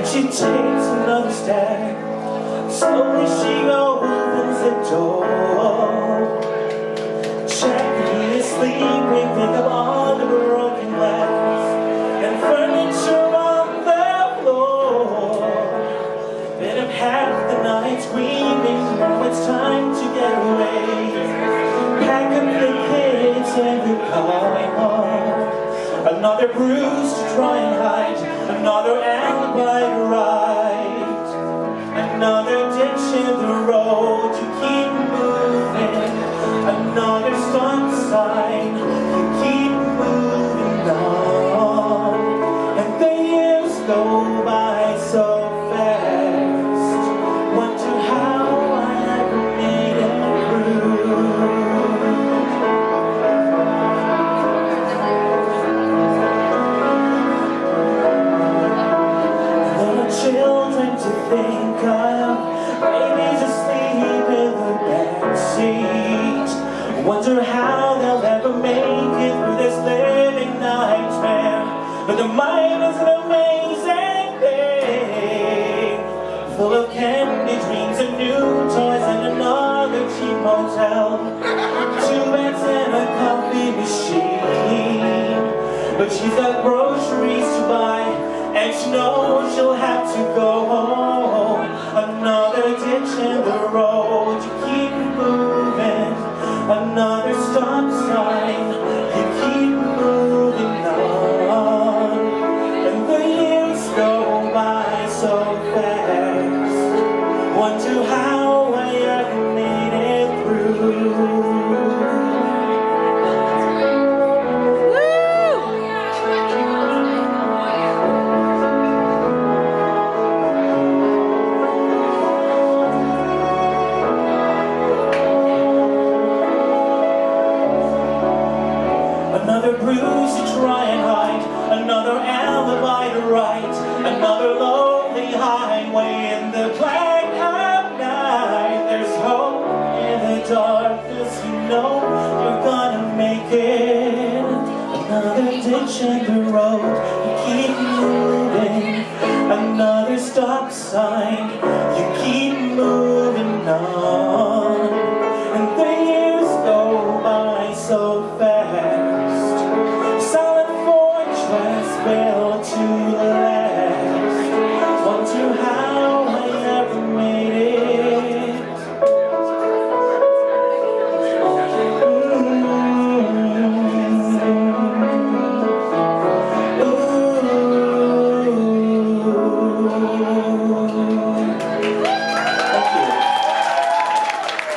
She takes another step. Slowly she opens the door. Jackie is sleeping, pick up all the broken glass and furniture on the floor. Been up half the night screaming, now it's time to get away. Pack up the kids and we're going home. Another bruise to try and hide, another alibi to write, another ditch in the road to keep moving, another stop sign to keep moving on. And the years go by so fast, wonder how I ever made it through. Children to think of, babies asleep in the backseat. Wonder how they'll ever make it through this living nightmare. But the mind is an amazing thing, full of candy dreams and new toys and another cheap motel, 2 beds and a coffee machine. But she's got groceries to buy, and she knows she'll have to go home. Another ditch in the road, you keep moving. Another stop sign, you keep moving on. And the years go by so fast, wonder how I ever made it through. Another bruise to try and hide, another alibi to write, another lonely highway in the black of night. There's hope in the darkness, you know you're gonna make it. Another ditch in the road, you keep moving. Another stop sign, you keep moving on. And the years go by so fast, built to last.